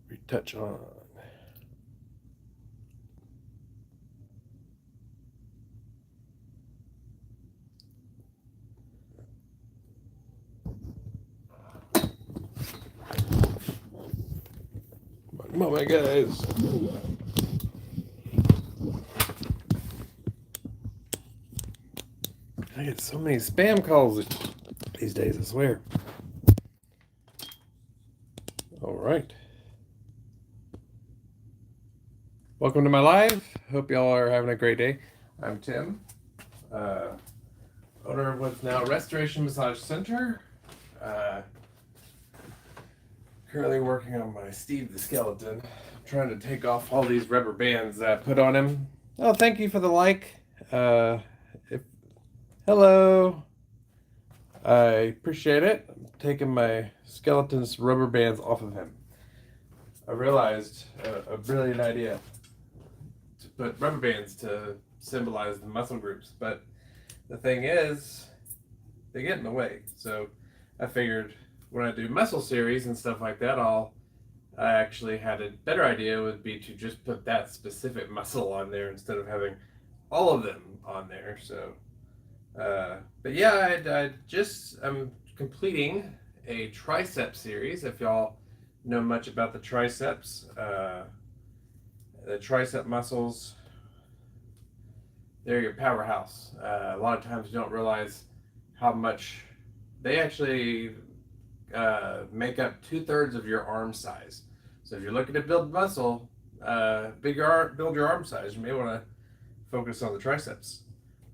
retouch on. Come on, my guys. I get so many spam calls these days, I swear. All right. Welcome to my live. Hope y'all are having a great day. I'm Tim, owner of what's now Restoration Massage Center. Currently working on my Steve the Skeleton. I'm trying to take off all these rubber bands that I put on him. Oh, thank you for the like. If hello, I appreciate it. I'm taking my skeleton's rubber bands off of him. I realized a brilliant idea to put rubber bands to symbolize the muscle groups, but the thing is, they get in the way. So I figured when I do muscle series and stuff like that, I actually had a better idea would be to just put that specific muscle on there instead of having all of them on there. So, but yeah, I'm completing a Tricep series. If y'all know much about the triceps, the tricep muscles, they're your powerhouse. A lot of times you don't realize how much they actually make up 2/3 of your arm size. So if you're looking to build muscle, build your arm size, you may want to focus on the triceps.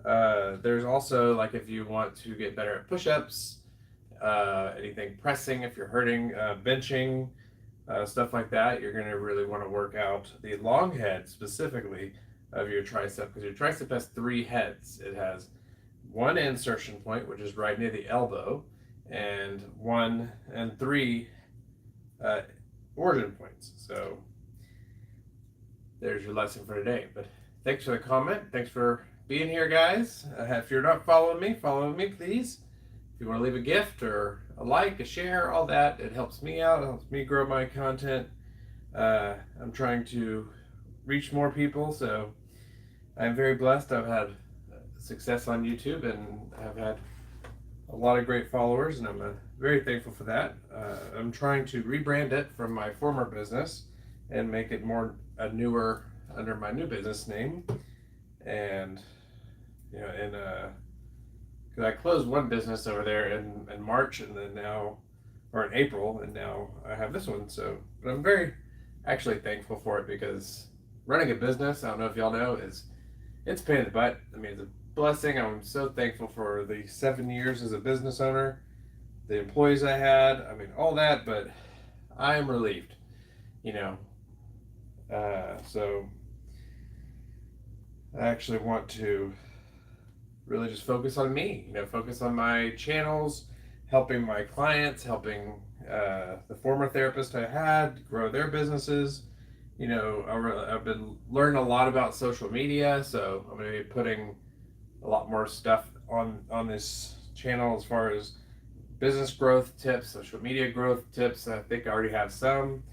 There's also like if you want to get better at push-ups, anything pressing, if you're hurting, benching, stuff like that, you're going to really want to work out the long head specifically of your tricep because your tricep has 3 heads. It has one insertion point, which is right near the elbow, and 1 and 3 origin points. So there's your lesson for today. But thanks for the comment. Thanks for being here, guys. If you're not following me, please. If you want to leave a gift or a like, a share, all that, it helps me out. It helps me grow my content. I'm trying to reach more people, so I'm very blessed. I've had success on YouTube and I've had a lot of great followers, and I'm very thankful for that. I'm trying to rebrand it from my former business and make it more newer under my new business name. And because I closed one business over there in March, and then now, or in April, and now I have this one. So, but I'm very actually thankful for it because running a business, I don't know if y'all know, it's a pain in the butt. I mean, it's a blessing. I'm so thankful for the 7 years as a business owner, the employees I had. I mean, all that, but I am relieved, you know. So I actually want to really just focus on me, focus on my channels, helping my clients, helping the former therapist I had grow their businesses. I've been learning a lot about social media, so I'm going to be putting a lot more stuff on this channel as far as business growth tips, social media growth tips. I think I already have some.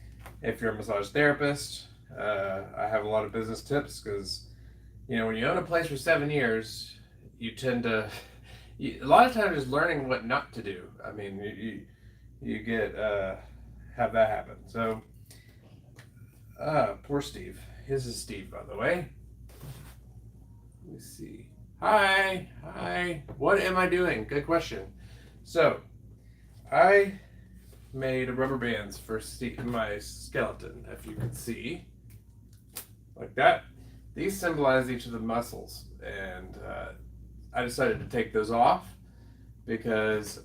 If you're a massage therapist, I have a lot of business tips because when you own a place for 7 years, you tend to a lot of times just learning what not to do. I mean, you get have that happen. So poor Steve. His is Steve, by the way. Let me see. Hi. What am I doing? Good question. So I made rubber bands for my skeleton, if you can see, like that. These symbolize each of the muscles, and I decided to take those off because,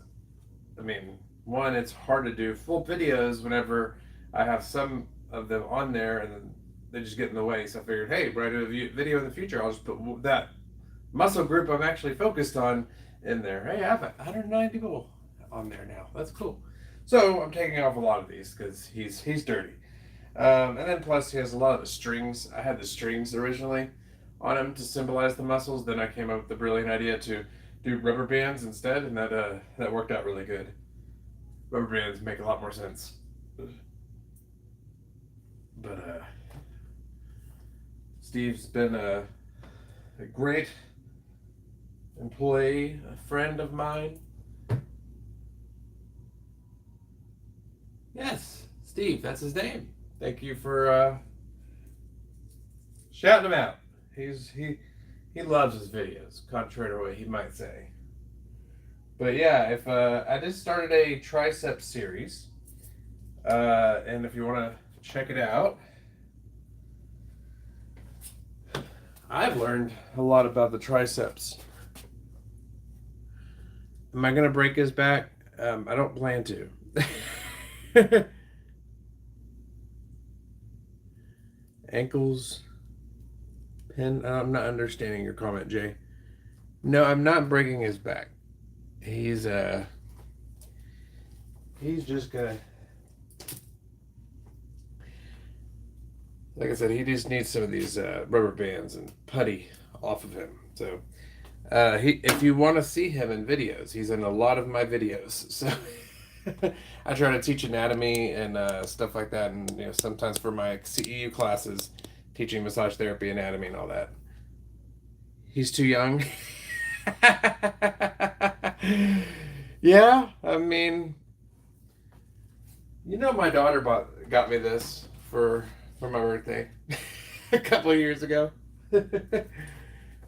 I mean, one, it's hard to do full videos whenever I have some of them on there and then they just get in the way. So I figured, hey, when I do a video in the future, I'll just put that muscle group I'm actually focused on in there. Hey, I have 109 people on there now. That's cool. So I'm taking off a lot of these because he's dirty. And then plus he has a lot of the strings. I had the strings originally on him to symbolize the muscles. Then I came up with the brilliant idea to do rubber bands instead, and that worked out really good. Rubber bands make a lot more sense. But Steve's been a great employee, a friend of mine. Yes, Steve, that's his name. Thank you for shouting him out. He loves his videos, contrary to what he might say. But yeah, if I just started a Tricep Series, and if you want to check it out, I've learned a lot about the triceps. Am I gonna break his back? I don't plan to. Ankles, pin. I'm not understanding your comment, Jay. No, I'm not breaking his back. He's just gonna, like I said, he just needs some of these rubber bands and putty off of him. So if you want to see him in videos, he's in a lot of my videos. So I try to teach anatomy and stuff like that, and sometimes for my CEU classes, teaching massage therapy, anatomy, and all that. He's too young. Yeah, I mean, my daughter got me this for my birthday a couple of years ago.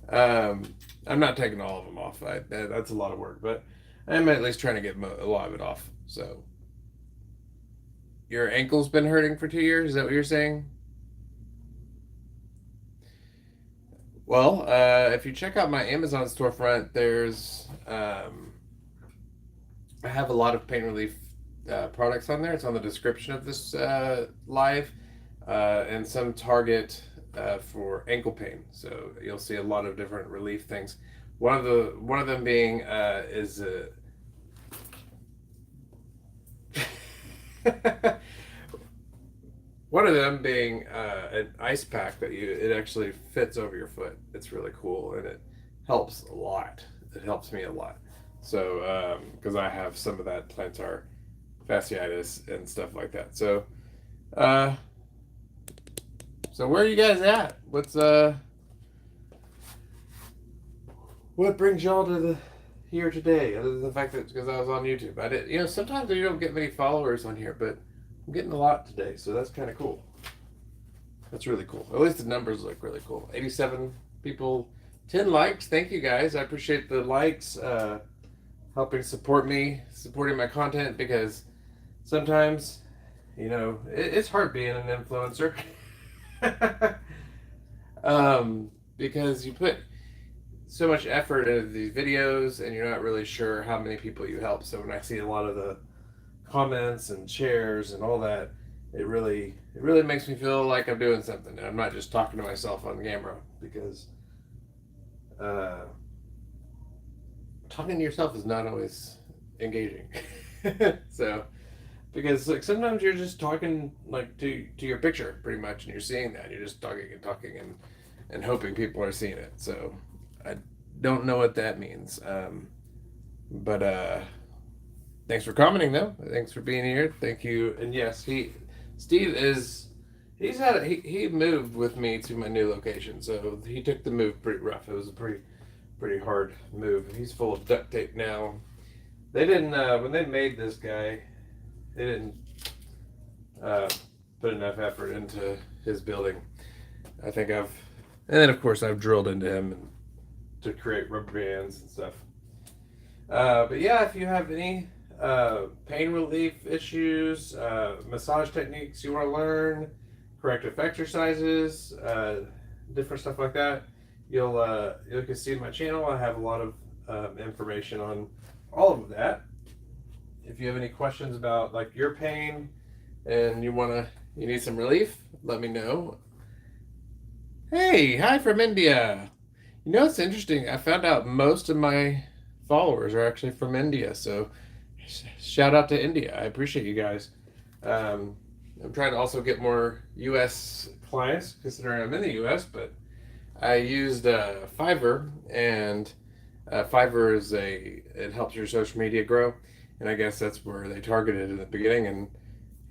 I'm not taking all of them off. That's a lot of work, but I'm at least trying to get a lot of it off. So, your ankle's been hurting for 2 years? Is that what you're saying? Well, if you check out my Amazon storefront, I have a lot of pain relief products on there. It's on the description of this live, and some Target for ankle pain. So you'll see a lot of different relief things. One of them being is one of them being an ice pack that it actually fits over your foot. It's really cool, and it helps a lot. It helps me a lot. So because I have some of that plantar fasciitis and stuff like that. So uh, so where are you guys at? What brings y'all to the here today? Other than the fact that because I was on YouTube, I did. Sometimes you don't get many followers on here, but I'm getting a lot today, so that's kind of cool. That's really cool. At least the numbers look really cool. 87 people, 10 likes. Thank you guys. I appreciate the likes, helping support me, supporting my content, because sometimes, it's hard being an influencer. Because you put so much effort into these videos and you're not really sure how many people you help. So when I see a lot of the comments and shares and all that, it really makes me feel like I'm doing something and I'm not just talking to myself on camera, because talking to yourself is not always engaging. So because like sometimes you're just talking like to your picture pretty much, and you're seeing that you're just talking and talking and hoping people are seeing it. So I don't know what that means, but thanks for commenting though. Thanks for being here. Thank you. And yes, Steve he moved with me to my new location, so he took the move pretty rough. It was a pretty hard move. He's full of duct tape now. They didn't when they made this guy, they didn't put enough effort into his building. And then of course I've drilled into him to create rubber bands and stuff. But yeah, if you have any pain relief issues, massage techniques you want to learn, corrective exercises, different stuff like that, you can see in my channel. I have a lot of information on all of that. If you have any questions about like your pain and you need some relief, let me know. Hey, hi from India. It's interesting. I found out most of my followers are actually from India, so shout out to India. I appreciate you guys. I'm trying to also get more U.S. clients, considering I'm in the U.S., but I used Fiverr, and Fiverr it helps your social media grow, and I guess that's where they targeted in the beginning, and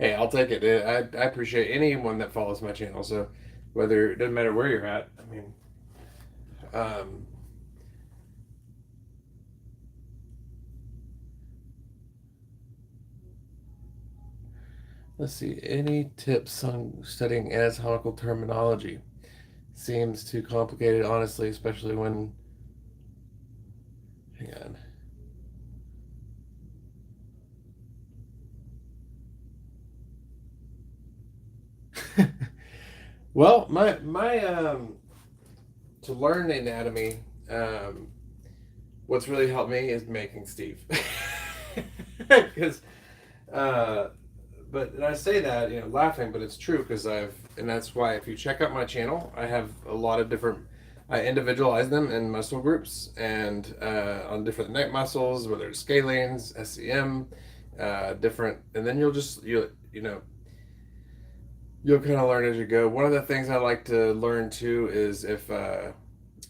Hey, I'll take it. I appreciate anyone that follows my channel. So whether it doesn't matter where you're at. I mean, um, let's see. Any tips on studying anatomical terminology? Seems too complicated, honestly, especially when. Hang on. Well, my to learn anatomy, um, what's really helped me is making Steve, because uh, but and I say that laughing, but it's true because and that's why if you check out my channel, I have a lot of different. I individualize them in muscle groups and on different neck muscles, whether it's scalenes, SCM, different, and then you'll kind of learn as you go. One of the things I like to learn too is if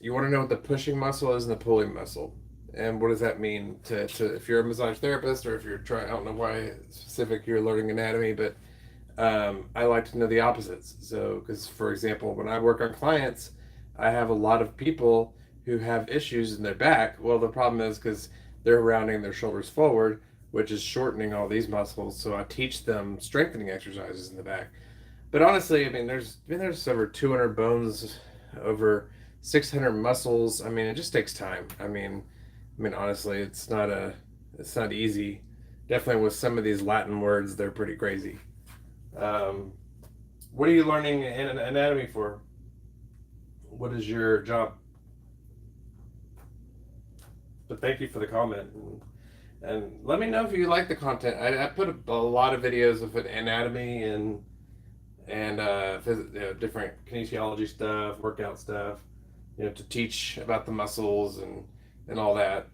you want to know what the pushing muscle is and the pulling muscle, and what does that mean to if you're a massage therapist or if you're trying. I don't know why specific you're learning anatomy, but I like to know the opposites. So, because for example, when I work on clients, I have a lot of people who have issues in their back. Well, the problem is because they're rounding their shoulders forward, which is shortening all these muscles. So I teach them strengthening exercises in the back. But honestly, there's over 200 bones, over 600 muscles. I mean, it just takes time. Honestly, it's not easy. Definitely with some of these Latin words, they're pretty crazy. Um, what are you learning in anatomy for? What is your job? But thank you for the comment, and let me know if you like the content. I put a lot of videos of anatomy and different kinesiology stuff, workout stuff, to teach about the muscles and all that.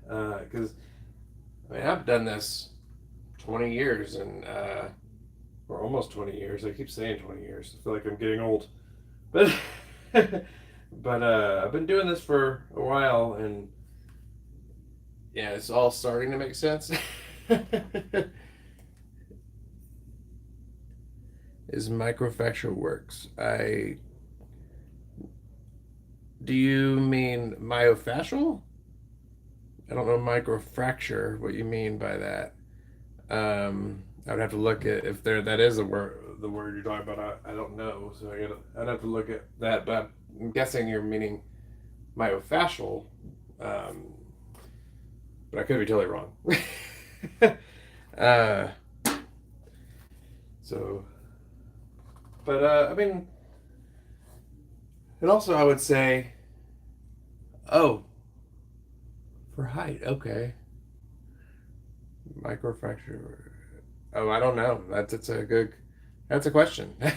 Because I've done this 20 years or almost 20 years. I keep saying 20 years. I feel like I'm getting old, but but I've been doing this for a while, and yeah, it's all starting to make sense. Is microfracture works? Do you mean myofascial? I don't know microfracture. What you mean by that? I would have to look at if that is the word you're talking about. I don't know, so I'd have to look at that. But I'm guessing you're meaning myofascial, um, but I could be totally wrong. uh, so, but and also I would say, oh, for height, okay, microfracture. Oh, I don't know. That's a question. I'm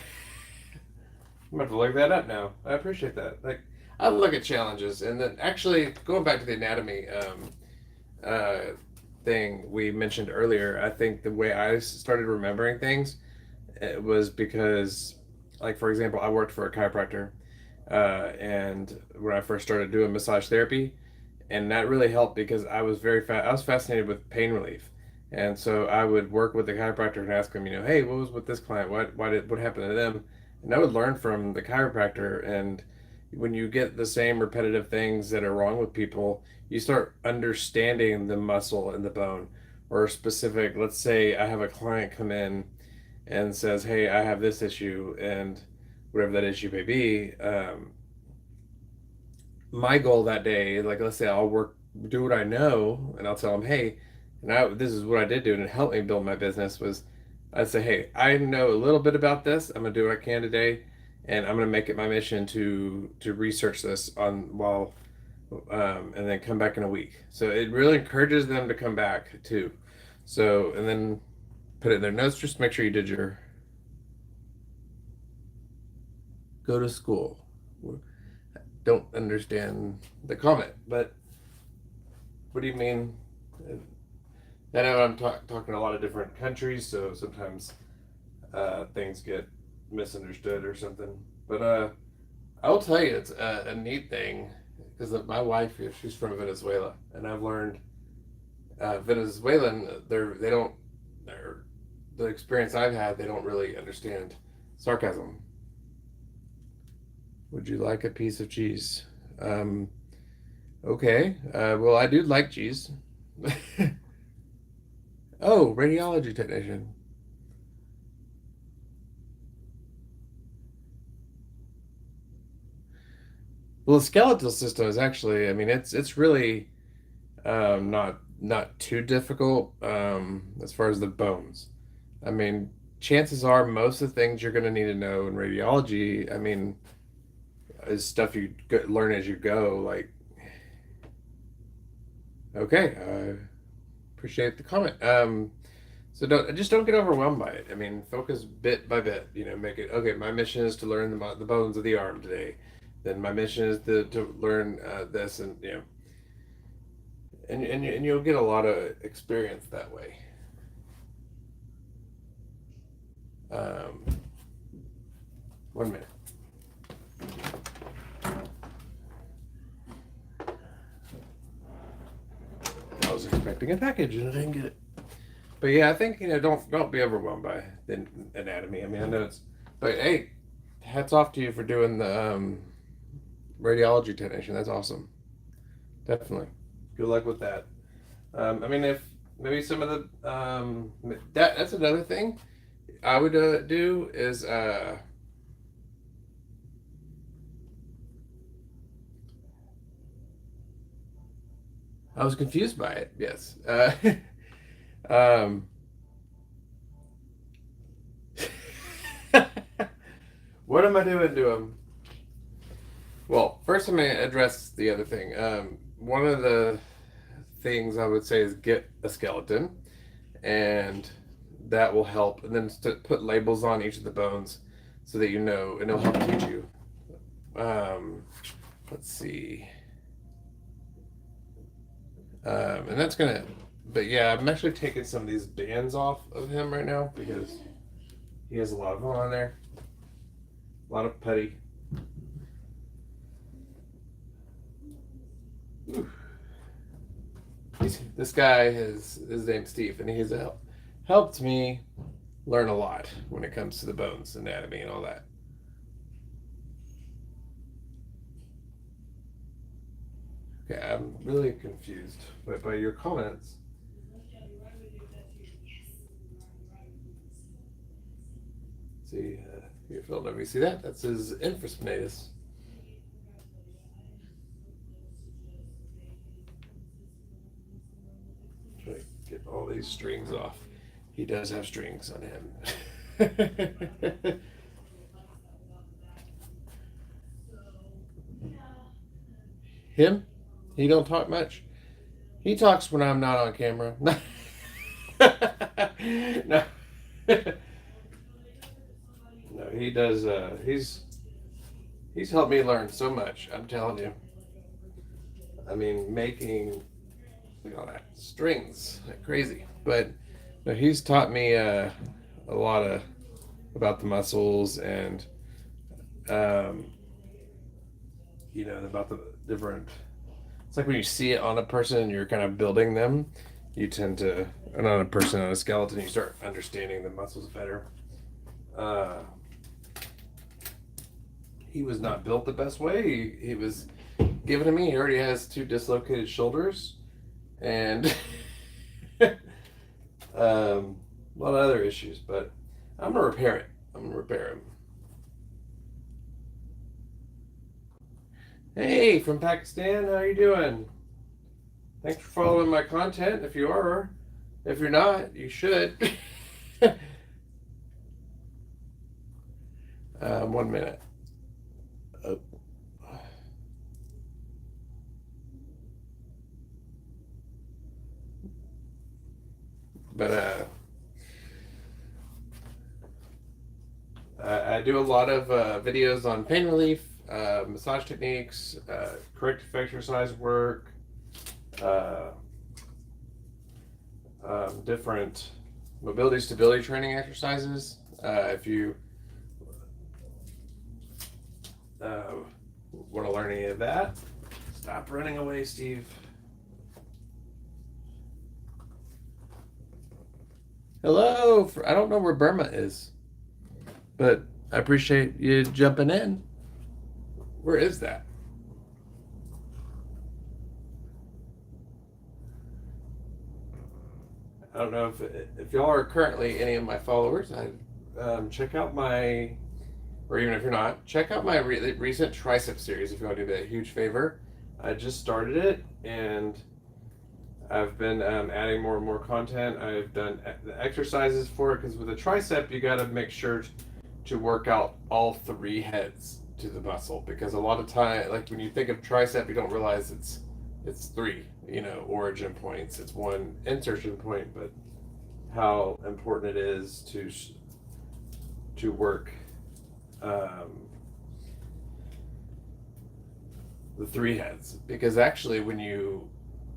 gonna have to look that up now. I appreciate that. Like, I look at challenges, and then actually going back to the anatomy uh, thing we mentioned earlier. I think the way I started remembering things, it was because, like for example, I worked for a chiropractor, and when I first started doing massage therapy, and that really helped because I was fascinated with pain relief, and so I would work with the chiropractor and ask them, hey, what was with this client? What happened to them? And I would learn from the chiropractor. And when you get the same repetitive things that are wrong with people, you start understanding the muscle and the bone, or specific. Let's say I have a client come in and says, hey, I have this issue, and whatever that issue may be. My goal that day, like let's say do what I know, and I'll tell them, hey, this is what I did do, and it helped me build my business. Was I'd say, hey, I know a little bit about this. I'm gonna do what I can today, and I'm gonna make it my mission to research this and then come back in a week. So it really encourages them to come back too. So and then put it in their notes. Just make sure you did your go to school. Don't understand the comment, but what do you mean? I know I'm talking a lot of different countries, so sometimes things get misunderstood or something. But I will tell you, it's a neat thing because my wife, she's from Venezuela, and I've learned Venezuelan. They don't. the experience I've had, they don't really understand sarcasm. Would you like a piece of cheese? Okay. Well, I do like cheese. Oh, radiology technician. Well, the skeletal system is actually, I mean, it's really not too difficult as far as the bones. I mean, chances are most of the things you're going to need to know in radiology, I mean, is stuff you learn as you go. Like, okay, I appreciate the comment. So don't get overwhelmed by it. I mean, focus bit by bit. You know, make it okay. My mission is to learn the bones of the arm today. Then my mission is to learn this, and you know, and you'll get a lot of experience that way. Um, 1 minute. I was expecting a package and I didn't get it. But yeah, I think, you know, don't be overwhelmed by the anatomy. I mean, I know it's, but hey, hats off to you for doing the radiology technician. That's awesome. Definitely. Good luck with that. I mean, if maybe some of the that's another thing I would do is I was confused by it. Yes. Um, what am I doing to him? Well, first I'm going to address the other thing. One of the things I would say is get a skeleton, and that will help. And then put labels on each of the bones so that you know, and it'll help teach you. Let's see. And that's gonna, but yeah, I'm actually taking some of these bands off of him right now because he has a lot of them on there. A lot of putty. This guy his name's Steve, and he's helped me learn a lot when it comes to the bones anatomy and all that. Okay, I'm really confused by your comments. See, if you'll never see that, that's his infraspinatus. Try to get all these strings off. He does have strings on him. Him? He don't talk much. He talks when I'm not on camera. No. No, he does. He's helped me learn so much. I'm telling you. I mean, making that strings like crazy. But no, he's taught me a lot about the muscles and um, you know, about the different. It's like when you see it on a person and you're kind of building them, you tend to, and on a person, on a skeleton, you start understanding the muscles better. He was not built the best way. He was given to me. He already has 2 dislocated shoulders and a lot of other issues, but I'm going to repair it. I'm going to repair him. Hey, from Pakistan, how you doing? Thanks for following my content. If you are, if you're not, you should. 1 minute. Oh. But I do a lot of videos on pain relief, massage techniques, corrective exercise work, different mobility stability training exercises. If you want to learn any of that, stop running away, Steve. Hello. I don't know where Burma is, but I appreciate you jumping in. Where is that? I don't know if y'all are currently any of my followers. Check out my, or even if you're not, check out my recent Tricep series if you want to do me a huge favor. I just started it and I've been adding more and more content. I've done the exercises for it because with a tricep, you got to make sure to work out all three heads to the muscle because a lot of time, like when you think of tricep, you don't realize it's three, origin points. It's one insertion point, but how important it is to work the three heads because actually when you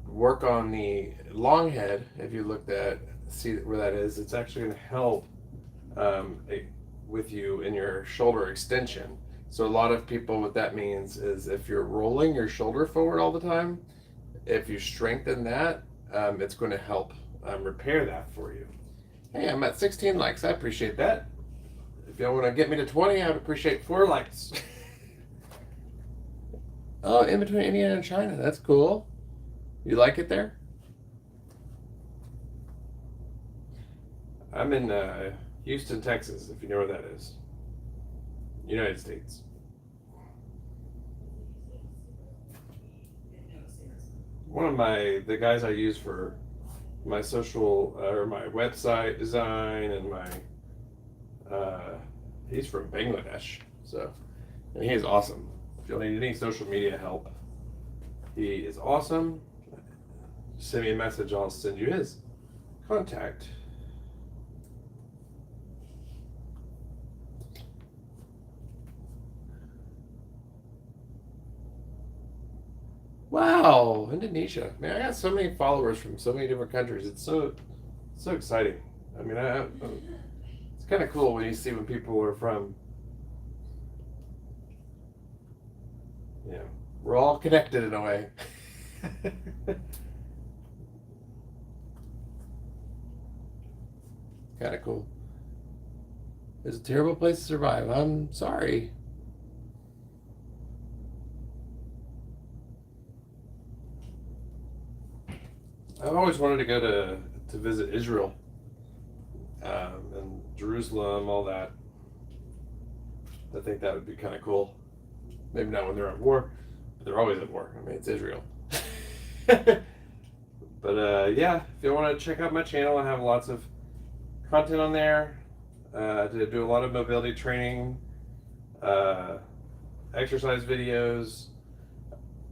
work on the long head, if you looked at see where that is, it's actually going to help with you in your shoulder extension. So a lot of people, what that means is if you're rolling your shoulder forward all the time, if you strengthen that, it's going to help repair that for you. Hey, I'm at 16 likes. I appreciate that. If y'all want to get me to 20, I would appreciate 4 likes. Oh, in between India and China. That's cool. You like it there? I'm in Houston, Texas, if you know where that is. United States. One of the guys I use for my social or my website design and he's from Bangladesh, and he is awesome. If you need any social media help, he is awesome. Send me a message, I'll send you his contact. Wow, Indonesia. Man, I got so many followers from so many different countries. It's so exciting. I mean, it's kind of cool when you see when people are from, we're all connected in a way. Kind of cool. It's a terrible place to survive. I'm sorry. I've always wanted to go to visit Israel and Jerusalem, all that. I think that would be kind of cool. Maybe not when they're at war, but they're always at war. I mean, it's Israel. But yeah, if you want to check out my channel, I have lots of content on there. To do a lot of mobility training, exercise videos,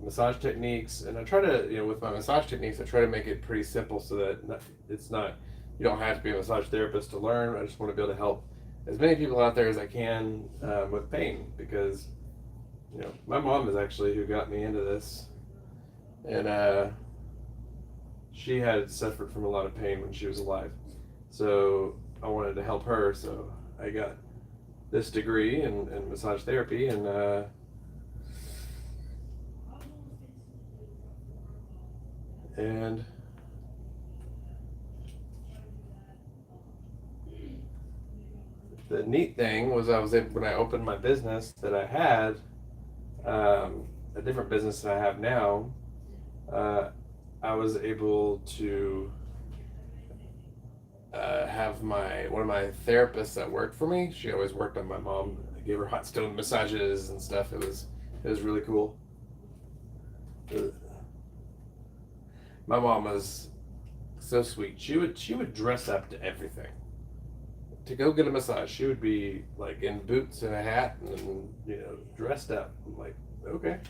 massage techniques, and I try to, with my massage techniques, I try to make it pretty simple so that it's not, you don't have to be a massage therapist to learn. I just want to be able to help as many people out there as I can with pain because, my mom is actually who got me into this, and she had suffered from a lot of pain when she was alive. So I wanted to help her, so I got this degree in massage therapy, and the neat thing was I was able, when I opened my business that I had, a different business that I have now, I was able to have one of my therapists that worked for me. She always worked on my mom. I gave her hot stone massages and stuff. It was really cool. My mom was so sweet. She would dress up to everything. To go get a massage, she would be like in boots and a hat and dressed up. I'm like, okay.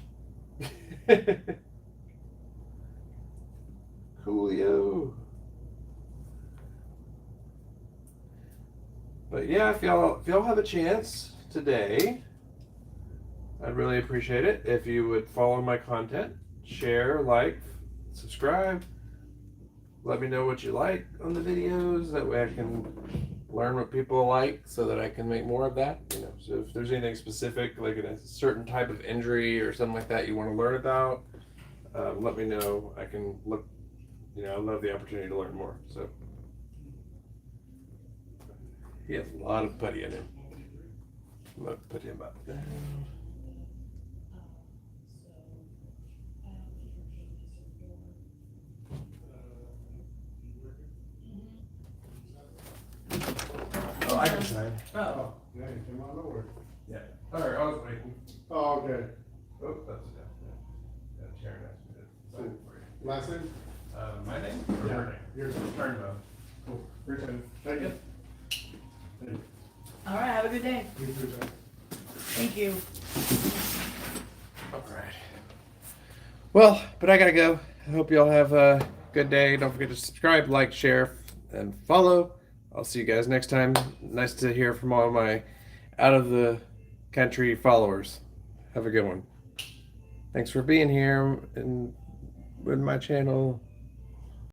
Coolio. But yeah, if y'all have a chance today, I'd really appreciate it if you would follow my content, share, like, subscribe. Let me know what you like on the videos. That way I can learn what people like so that I can make more of that. So if there's anything specific, like in a certain type of injury or something like that you want to learn about, let me know. I can look, I love the opportunity to learn more. So He has a lot of putty in him. I'm gonna put him up there. Oh, I can sign. Oh, yeah, you came on over. Yeah. Sorry, I was waiting. Oh, okay. Oh, that's enough. Got a chair next to it. Sign for you. Last name? My name? Or Yeah, her name? yours. Turnbow. Cool. Appreciate it. Thank you. Thank you. All right, have a good day. You too, Jack. Thank you. All right. Well, but I gotta go. I hope y'all have a good day. Don't forget to subscribe, like, share, and follow. I'll see you guys next time. Nice to hear from all my out of the country followers. Have a good one. Thanks for being here in my channel.